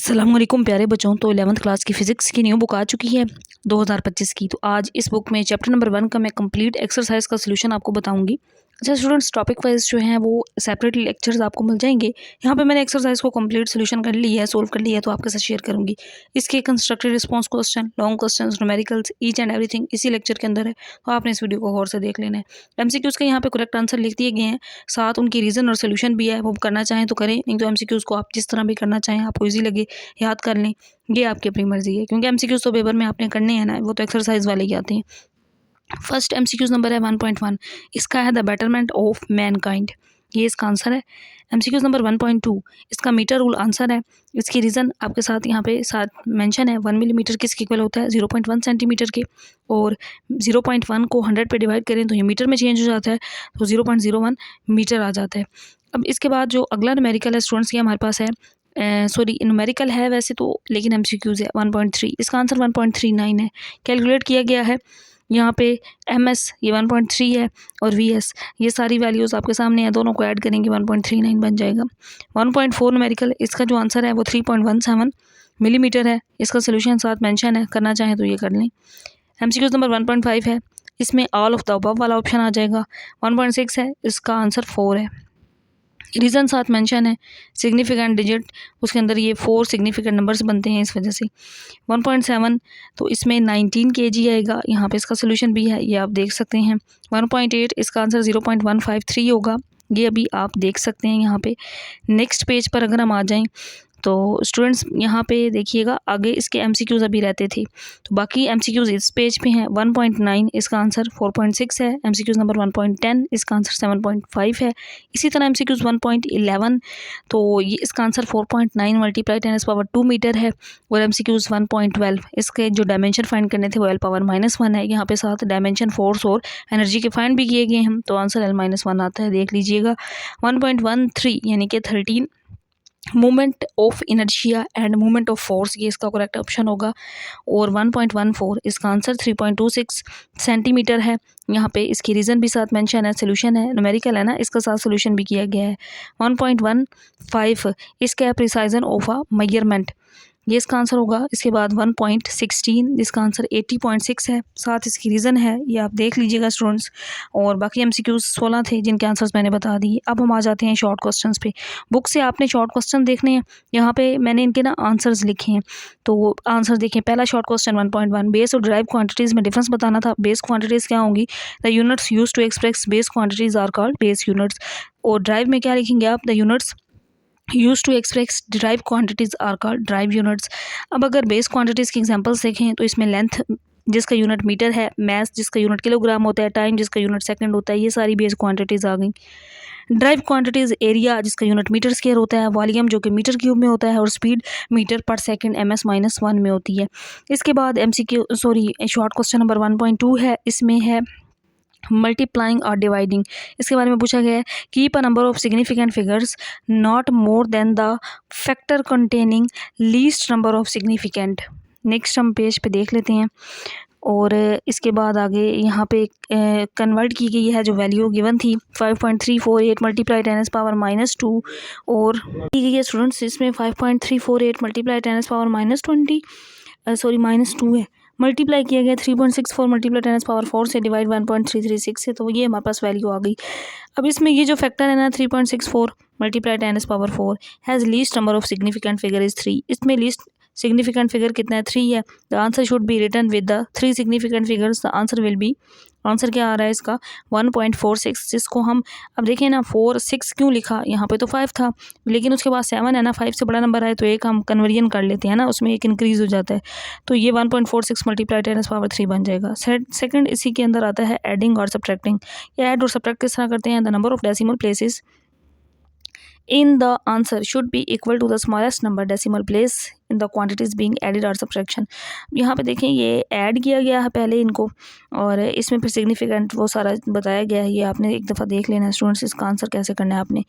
अस्सलामुअलैकुम प्यारे बच्चों। तो 11th क्लास की फ़िज़िक्स की न्यू बुक आ चुकी है 2025 की। तो आज इस बुक में चैप्टर नंबर 1 का मैं कंप्लीट एक्सरसाइज का सॉल्यूशन आपको बताऊंगी। अच्छा स्टूडेंट्स, टॉपिक वाइज जो हैं वो सेपरेट लेक्चर्स आपको मिल जाएंगे। यहाँ पे मैंने एक्सरसाइज को कंप्लीट सॉल्यूशन कर ली है, सोल्व कर लिया है, तो आपके साथ शेयर करूंगी। इसके constructed response question, long question, numericals, each and everything इसी लेक्चर के अंदर है। तो आपने इस वीडियो को गौर से देख लेना है। एमसीक्यूज़ के यहाँ पे करेक्ट आंसर लिख दिए गए हैं, साथ उनकी रीज़न और सोल्यूशन भी है। वो करना चाहें तो करें, नहीं तो एमसीक्यूज़ को आप जिस तरह भी करना चाहें, आपको ईजी लगे याद कर लें, ये आपकी अपनी मर्जी है। क्योंकि एमसीक्यूज़ तो पेपर में आपने करने हैं ना, वो तो एक्सरसाइज वाले ही आते हैं। फर्स्ट एमसीक्यूज़ नंबर है 1.1, इसका है द बेटरमेंट ऑफ मैनकाइंड, ये इसका आंसर है। एमसीक्यूज़ नंबर 1.2, इसका मीटर रूल आंसर है। इसकी रीज़न आपके साथ यहाँ पे साथ मेंशन है। 1 मिलीमीटर किसके इक्वल होता है? 0.1 सेंटीमीटर के। और 0.1 को 100 पे डिवाइड करें तो ये मीटर में चेंज हो जाता है, तो 0.01 मीटर आ जाता है। अब इसके बाद जो अगला न्यूमेरिकल है स्टूडेंट्स, ये हमारे पास है, सॉरी न्यूमेरिकल है वैसे तो, लेकिन एमसीक्यूज़ है 1.3, इसका आंसर 1.39 है। कैलकुलेट किया गया है यहाँ पे ms ये 1.3 है और vs ये सारी वैल्यूज़ आपके सामने है, दोनों को ऐड करेंगे 1.39 बन जाएगा। 1.4 न्यूमेरिकल, इसका जो आंसर है वो 3.17 मिलीमीटर है। इसका सोल्यूशन साथ मेंशन है, करना चाहें तो ये कर लें। एमसीक्यूज़ नंबर 1.5 है, इसमें ऑल ऑफ द अबव वाला ऑप्शन आ जाएगा। 1.6 है, इसका आंसर 4 है। रीज़न साथ मेंशन है, सिग्निफिकेंट डिजिट, उसके अंदर ये 4 सिग्निफिकेंट नंबर्स बनते हैं इस वजह से। 1.7 तो इसमें 19 kg आएगा, यहाँ पे इसका सोल्यूशन भी है, ये आप देख सकते हैं। 1.8 इसका आंसर 0.153 होगा, ये अभी आप देख सकते हैं यहाँ पे। नेक्स्ट पेज पर अगर हम आ जाएं तो स्टूडेंट्स यहाँ पे देखिएगा, आगे इसके एमसीक्यूज़ अभी रहते थे, तो बाकी एमसीक्यूज़ इस पेज पे हैं। 1.9 इसका आंसर 4.6 है। एमसीक्यूज़ नंबर 1.10 इसका आंसर 7.5 है। इसी तरह एमसीक्यूज़ 1.11 तो ये इसका आंसर 4.9 मल्टीप्लाई 10⁻² मीटर है। और एमसीक्यूज़ 1.12 इसके जो डायमेंशन फाइंड करने थे वो l⁻−1 है। यहाँ पे साथ डायमेंशन, फोर्स और एनर्जी के फाइंड भी किए गए हैं, तो आंसर l-1 आता है, देख लीजिएगा। 1.13 यानी कि 13 movement of inertia and movement of force, ये इसका करेक्ट ऑप्शन होगा। और 1.14 इसका आंसर 3.26 सेंटीमीटर है। यहाँ पे इसकी रीज़न भी साथ मेंशन है, सोल्यूशन है, न्यूमेरिकल है ना, इसका साथ सोल्यूशन भी किया गया है। 1.15 इसका प्रिसाइजन ऑफ अ मेजरमेंट, ये इसका आंसर होगा। इसके बाद 1.16 जिसका आंसर 80.6 है, साथ इसकी रीज़न है, ये आप देख लीजिएगा स्टूडेंट्स। और बाकी एमसीक्यूज़ 16 थे जिनके आंसर्स मैंने बता दिए। अब हम आ जाते हैं शॉर्ट क्वेश्चंस पे। बुक से आपने शॉर्ट क्वेश्चन देखने हैं, यहाँ पे मैंने इनके ना आंसर्स लिखे हैं, तो आंसर देखें। पहला शॉर्ट क्वेश्चन 1.1, बेस और ड्राइव क्वान्टिटीज़ में डिफरेंस बताना था। बेस क्वान्टिटीज़ क्या होंगी? The units use to express base quantities are called base units. और ड्राइव में क्या लिखेंगे आप? The units use to express derived quantities are called derived units. अब अगर बेस क्वान्टिटीज़ की एग्जांपल्स देखें तो इसमें लेंथ जिसका यूनिट मीटर है, मास जिसका यूनिट किलोग्राम होता है, टाइम जिसका यूनिट सेकंड होता है, ये सारी बेस क्वांटिटीज़ आ गई। ड्राइव क्वांटिटीज़ एरिया जिसका यूनिट मीटर स्क्वायर होता है, वॉल्यूम जो कि मीटर क्यूब में होता है, और स्पीड मीटर पर सेकंड ms-1 में होती है। इसके बाद शॉर्ट क्वेश्चन नंबर 1.2 है, इसमें है मल्टीप्लाइंग और डिवाइडिंग। इसके बारे में पूछा गया है, keep a number of significant figures not more than the factor containing least number of significant. Next हम पेज पे देख लेते हैं। और इसके बाद आगे यहाँ पे कन्वर्ट की गई है जो वैल्यू गिवन थी 5.348 मल्टीप्लाई 10⁻⁻2 और की गई है स्टूडेंट्स। इसमें 5.348 मल्टीप्लाई 10⁻⁻20 -2 है, मल्टीप्लाई किया गया 3.64 मल्टीप्लाई 10⁻⁴ से, डिवाइड 1.336 से, तो ये हमारे पास वैल्यू आ गई। अब इसमें ये जो फैक्टर है ना 3.64 multiply 10⁻⁴ has least number of significant figure is 3। इसमें लीस्ट सिग्निफिकेंट फिगर कितना है? 3 है। The answer should be written with the 3 significant figures. The answer will be, answer क्या आ रहा है इसका? 1.46, जिसको हम अब देखें ना, 6 क्यों लिखा? यहाँ पे तो 5 था, लेकिन उसके बाद 7 है ना, 5 से बड़ा नंबर आए तो एक हम कन्वर्जन कर लेते हैं ना, उसमें एक इंक्रीज़ हो जाता है, तो ये 1.46 मल्टीप्लाई 10⁻³ बन जाएगा। सेकंड इसी के अंदर आता है एडिंग और सब्ट्रैक्टिंग। ये ऐड और सब्ट्रैक्ट किस तरह करते हैं? The number of decimal places in the answer should be equal to the smallest number decimal place in the quantities being added or subtraction। यहाँ पे देखें, ये ऐड किया गया है पहले इनको, और इसमें फिर सिग्निफिकेंट वो सारा बताया गया है, ये आपने एक दफ़ा देख लेना है स्टूडेंट्स, इसका आंसर कैसे करना है आपने।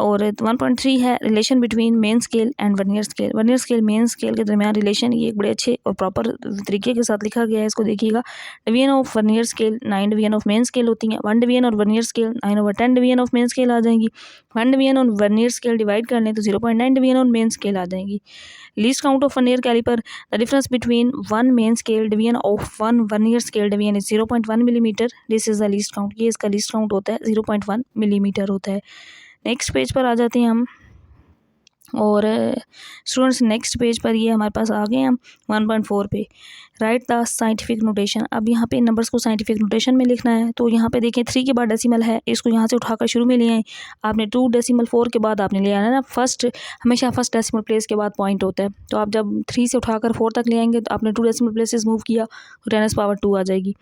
और 1.3 है relation between main scale and vernier scale. Vernier scale main scale के दरमियान रिलेशन, ये एक बड़े अच्छे और प्रॉपर तरीके के साथ लिखा गया है, इसको देखिएगा। Division of vernier scale 9 division of main scale होती हैं। 1 डिवीजन और vernier scale 9/10 division of main scale आ जाएंगी। 1 डिवीजन और वर्नियर स्केल डिवाइड कर लें तो 0.9 डिवीजन और मेन स्केल आ जाएंगी। Least least count of vernier caliper, the difference between one main scale division of one vernier scale division is 0.1 millimeter. This is the least count. ये इसका least count होता है 0.1 millimeter होता है. Next page पर आ जाते हैं हम, और स्टूडेंट्स नेक्स्ट पेज पर ये हमारे पास आ गए हम 1.4 पे. Right the scientific notation. अब यहाँ पे नंबर्स को साइंटिफिक नोटेशन में लिखना है. तो यहाँ पे देखें 3 के बाद डेसिमल है, इसको यहाँ से उठाकर शुरू में ले आए. आपने 2 डेसिमल 4 के बाद आपने ले आना है ना. हमेशा फर्स्ट डेसिमल प्लेस के बाद पॉइंट होता है. तो आप जब 3 से उठाकर 4 तक ले आएंगे तो आपने 2 डेसिमल प्लेसेस मूव किया तो 10⁻² आ जाएगी.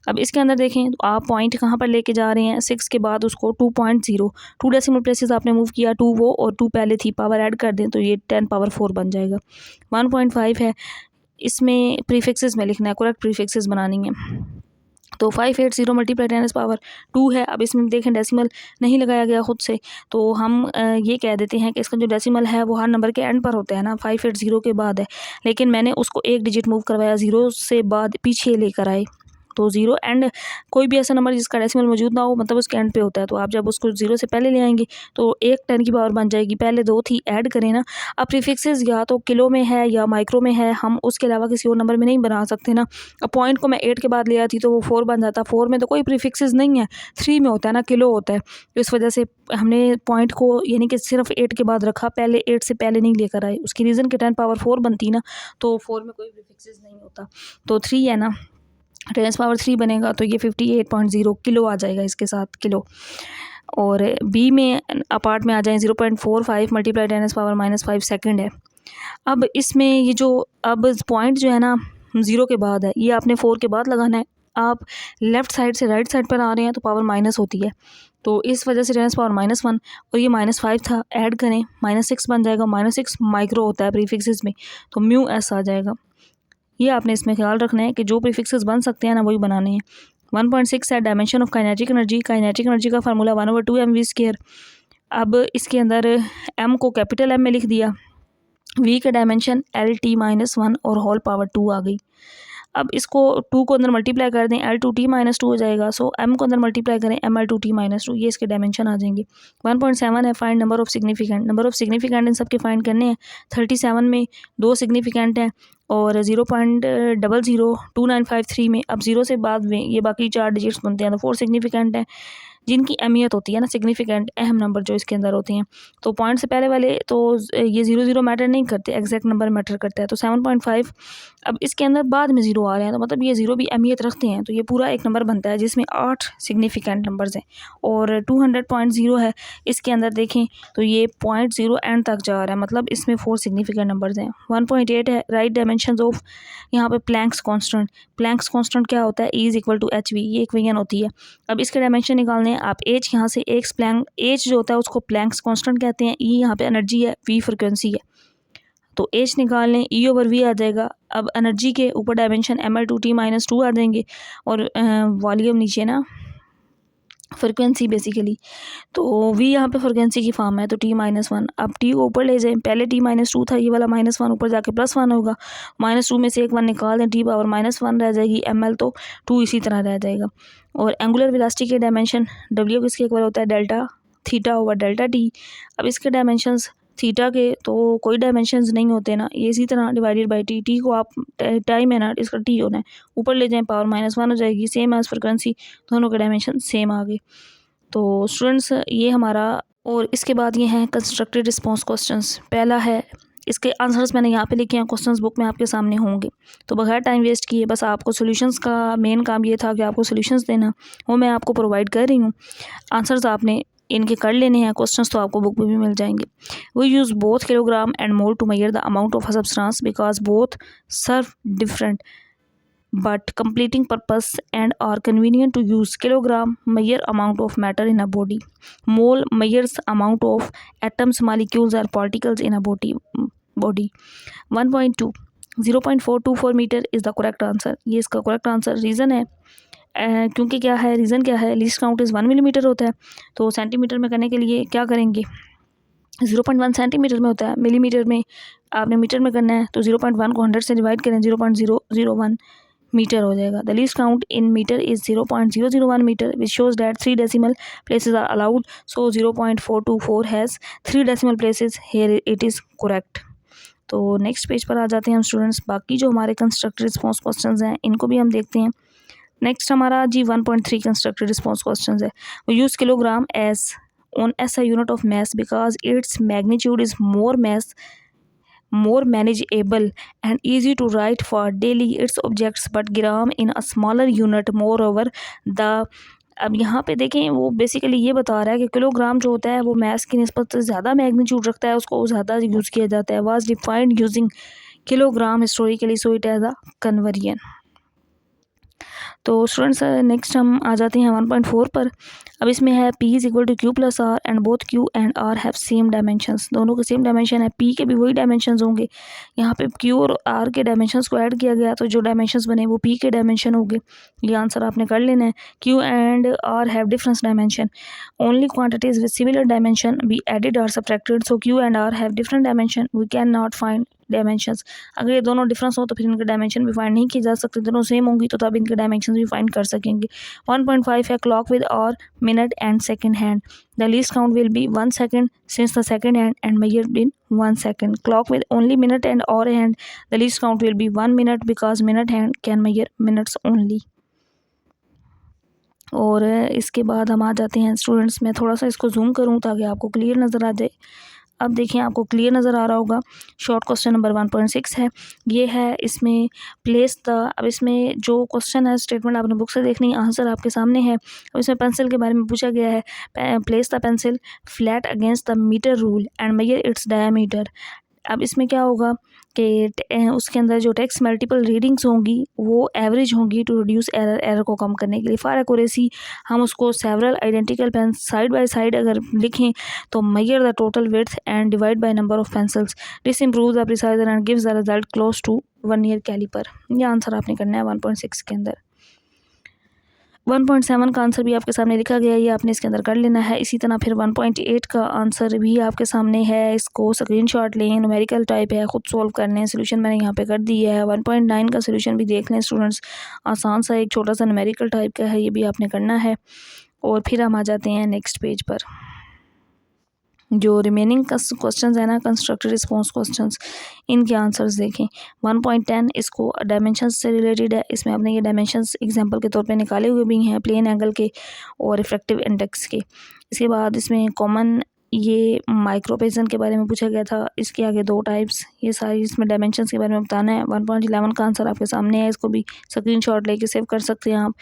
अब इसके अंदर देखें तो आप पॉइंट कहाँ पर लेके जा रहे हैं, 6 के बाद उसको 2.0, 2 डेसिमल प्लेसेस आपने मूव किया, 2 वो और 2 पहले थी, पावर ऐड कर दें तो ये 10⁻4 बन जाएगा. 1.5 है, इसमें प्रीफिक्सेस में लिखना है, करेक्ट प्रीफिक्सेस बनानी है. तो 580 मल्टीप्लाई 10⁻2 है. अब इसमें देखें डेसिमल नहीं लगाया गया खुद से, तो हम ये कह देते हैं कि इसका जो डेसिमल है वो हर नंबर के एंड पर होता है ना, 580 के बाद है, लेकिन मैंने उसको एक डिजिट मूव करवाया, 0 से बाद पीछे लेकर आए. तो 0 एंड कोई भी ऐसा नंबर जिसका डेसिमल मौजूद ना हो मतलब उसके एंड पे होता है. तो आप जब उसको 0 से पहले ले आएंगे तो एक 10 की पावर बन जाएगी. पहले 2 थी, ऐड करें ना. अब प्रीफिक्सेस या तो किलो में है या माइक्रो में है, हम उसके अलावा किसी और नंबर में नहीं बना सकते ना. अब पॉइंट को मैं 8 के बाद ले आती तो वो 4 बन जाता. 4 में तो कोई प्रीफिक्सेस नहीं है, 3 में होता है ना, किलो होता है. तो इस वजह से हमने पॉइंट को यानी कि सिर्फ 8 के बाद रखा, पहले 8 से पहले नहीं लेकर आए. उसकी रीज़न कि 10⁻4 बनती ना, तो 4 में कोई प्रीफिक्सेस नहीं होता. तो 3 है ना, 10⁻3 बनेगा तो ये 58.0 किलो आ जाएगा इसके साथ, किलो. और बी में अपार्ट में आ जाए 0.45 मल्टीप्लाई 10⁻⁻5 सेकंड है. अब इसमें ये जो अब पॉइंट जो है ना 0 के बाद है, ये आपने 4 के बाद लगाना है. आप लेफ़्ट साइड से राइट साइड पर आ रहे हैं तो पावर माइनस होती है, तो इस वजह से 10⁻−1 और ये -5 था, ऐड करें -6 बन जाएगा. -6 माइक्रो होता है प्रीफिक्सेस में, तो म्यू एस आ जाएगा. ये आपने इसमें ख्याल रखना है कि जो प्रीफिक्सेस बन सकते हैं ना वही बनाने हैं. 1.6 है dimension of kinetic energy. Kinetic energy का फार्मूला 1/2 mv². अब इसके अंदर m को कैपिटल M में लिख दिया, v का डायमेंशन LT-1 और होल पावर 2 आ गई. अब इसको 2 को अंदर मल्टीप्लाई कर दें, L2T-2 हो जाएगा. सो m को अंदर मल्टीप्लाई करें, ML2T-2, ये इसके डायमेंशन आ जाएंगे. 1.7 है find number of significant. Number of significant in सब के फाइंड करने हैं. 37 में 2 सिग्निफिकेंट हैं और 0.002953 में, अब 0 से बाद में ये बाकी 4 डिजिट्स बनते हैं, तो 4 सिग्निफिकेंट हैं जिनकी अहमियत होती है ना, सिग्निफिकेंट अहम नंबर जो इसके अंदर होते हैं. तो पॉइंट से पहले वाले तो ये 0 मैटर नहीं करते, एग्जैक्ट नंबर मैटर करता है. तो 7.5. अब इसके अंदर बाद में 0 आ रहे हैं तो मतलब ये 0 भी अहमियत रखते हैं, तो ये पूरा एक नंबर बनता है जिसमें 8 सिग्निफिकेंट नंबर्स हैं. और 200.0 है, इसके अंदर देखें तो ये 0.0 एंड तक जा रहा है, मतलब इसमें 4 सिग्निफिकेंट नंबर्स हैं. 1.8 है राइट डायमेंशन ऑफ, यहाँ पे प्लैंक्स कांस्टेंट. प्लैंक्स कांस्टेंट क्या होता है, E = hv, ये इक्वेशन होती है. अब इसके डायमेंशन निकालने हैं आप. एच यहाँ से एक एच जो होता है उसको प्लैंक्स कांस्टेंट कहते हैं. ई यहाँ पे एनर्जी है, वी फ्रिक्वेंसी है, तो एच निकाल लें, E/v आ जाएगा. अब एनर्जी के ऊपर डायमेंशन ML2T-2 आ जाएंगे और वॉल्यूम नीचे ना फ्रिक्वेंसी बेसिकली, तो v यहाँ पे फ्रिक्वेंसी की फॉर्म है तो T-1. अब T को ऊपर ले जाएं, पहले T-2 था, ये वाला -1 ऊपर जाके +1 होगा. -2 में से एक 1 निकाल दें, T⁻−1 रह जाएगी, ML तो 2 इसी तरह रह जाएगा. और एंगुलर वेलोसिटी के डायमेंशन W किसके इक्वल होता है, डेल्टा θ/डेल्टा T. अब इसके डायमेंशंस थीटा के तो कोई डायमेंशंस नहीं होते ना, ये इसी तरह डिवाइडेड बाई टी. टी को आप टाइम है ना, इसका टी होना है, ऊपर ले जाएं पावर -1 हो जाएगी. सेम एज फ्रिक्वेंसी, दोनों के डायमेंशन सेम आ गए. तो स्टूडेंट्स ये हमारा, और इसके बाद ये हैं कंस्ट्रक्टेड रिस्पॉन्स क्वेश्चंस. पहला है, इसके आंसर्स मैंने यहाँ पे लिखे हैं, क्वेश्चंस बुक में आपके सामने होंगे, तो बगैर टाइम वेस्ट किए बस आपको सॉल्यूशंस का मेन काम ये था कि आपको सॉल्यूशंस देना, वो मैं आपको प्रोवाइड कर रही हूँ. आंसर्स आपने इनके कर लेने हैं, क्वेश्चंस तो आपको बुक में भी मिल जाएंगे. We use both kilogram and mole to measure the amount of a substance because both serve different but completing purpose and are convenient to use. Kilogram measure amount of matter in a body. Mole measures amount of atoms, molecules or particles in a body. 1.2 0.424 metre is the correct answer. ये इसका correct answer. Reason है क्योंकि क्या है, reason क्या है, least count is 1 millimetre होता है, तो सेंटीमीटर में करने के लिए क्या करेंगे, 0.1 सेंटीमीटर में होता है, मिलीमीटर में आपने मीटर में करना है, तो 0.1 को 100 से डिवाइड करें, 0.001 मीटर हो जाएगा. The least count in metre is 0.001 metre which shows that 3 decimal places are allowed, so 0.424 has 3 decimal places. Here it is correct. तो नेक्स्ट पेज पर आ जाते हैं हम स्टूडेंट्स। बाकी जो हमारे कंस्ट्रक्टेड रिस्पॉन्स क्वेश्चंस हैं इनको भी हम देखते हैं। नेक्स्ट हमारा जी 1.3 कंस्ट्रक्टेड रिस्पॉन्स क्वेश्चंस है। वो use kilogram as on S a unit of mass because its magnitude is more manageable and easy to write for daily its objects, but gram in a smaller unit. Moreover the अब यहाँ पे देखें वो basically ये बता रहा है कि किलोग्राम जो होता है वो मैथ की निस्बत से ज़्यादा मैग्नीट्यूड रखता है, उसको ज़्यादा यूज़ किया जाता है। Was defined using kilogram historically, so it as a conversion. तो स्टूडेंट्स नेक्स्ट हम आ जाते हैं 1.4 पर। अब इसमें है P is equal to Q plus R and both Q and R have same dimensions. दोनों के सेम डायमेंशन है, P के भी वही डायमेंशंस होंगे। यहाँ पे Q और R के डायमेंशंस को ऐड किया गया तो जो डायमेंशंस बने वो P के डायमेंशन होंगे। ये आंसर आपने कर लेना है। Q and R have difference dimension, only quantities with similar dimension be added और subtracted, so Q and R have different dimension, we can not find dimensions. अगर ये दोनों डिफरेंस हो तो फिर इनके डायमेंशन भी फाइंड नहीं किए जा सकते, दोनों सेम होंगी तो तब इनके डायमेंशन भी फाइंड कर सकेंगे। 1.5 है क्लॉक विद और minute and second hand, the least count will be 1 second since the second hand and measured in 1 second. Clock with only minute and hour hand, the least count will be 1 minute because minute hand can measure minutes only. और इसके बाद हम आ जाते हैं students, मैं थोड़ा सा इसको जूम करूँ ताकि आपको क्लियर नज़र आ जाए। अब देखिए आपको क्लियर नज़र आ रहा होगा। शॉर्ट क्वेश्चन नंबर 1.6 है, ये है इसमें प्लेस द। अब इसमें जो क्वेश्चन है स्टेटमेंट आपने बुक से देखनी है, आंसर आपके सामने है। अब इसमें पेंसिल के बारे में पूछा गया है, place the pencil flat against the metre rule and measure its diameter. अब इसमें क्या होगा कि उसके अंदर जो टेक्स्ट मल्टीपल रीडिंग्स होंगी वो एवरेज होंगी टू रिड्यूस एरर, एरर को कम करने के लिए। फॉर एक्यूरेसी हम उसको several identical pen side by side अगर लिखें तो measure the total width and divide by number of pencils, this improve the precision and gives the result close to 1 year caliper. ये आंसर आपने करना है 1.6 के अंदर। 1.7 का आंसर भी आपके सामने लिखा गया है, ये आपने इसके अंदर कर लेना है। इसी तरह फिर 1.8 का आंसर भी आपके सामने है, इसको स्क्रीनशॉट लें, न्यूमेरिकल टाइप है, खुद सोल्व कर लें। सोल्यूशन मैंने यहाँ पे कर दी है। 1.9 का सोल्यूशन भी देख लें स्टूडेंट्स, आसान सा एक छोटा सा न्यूमेरिकल टाइप का है, ये भी आपने करना है। और फिर हम आ जाते हैं नेक्स्ट पेज पर। जो रिमेनिंग क्वेश्चंस है ना कंस्ट्रक्टेड रिस्पॉन्स क्वेश्चंस, इनके आंसर्स देखें। 1.10 इसको डायमेंशंस से रिलेटेड है, इसमें आपने ये डायमेंशंस एग्जांपल के तौर पे निकाले हुए भी हैं, प्लेन एंगल के और रिफ्रैक्टिव इंडेक्स के। इसके बाद इसमें कॉमन ये माइक्रोपेजन के बारे में पूछा गया था, इसके आगे 2 टाइप्स, ये सारी इसमें डायमेंशंस के बारे में बताना है। 1.11 का आंसर आपके सामने है, इसको भी स्क्रीनशॉट लेके सेव कर सकते हैं आप।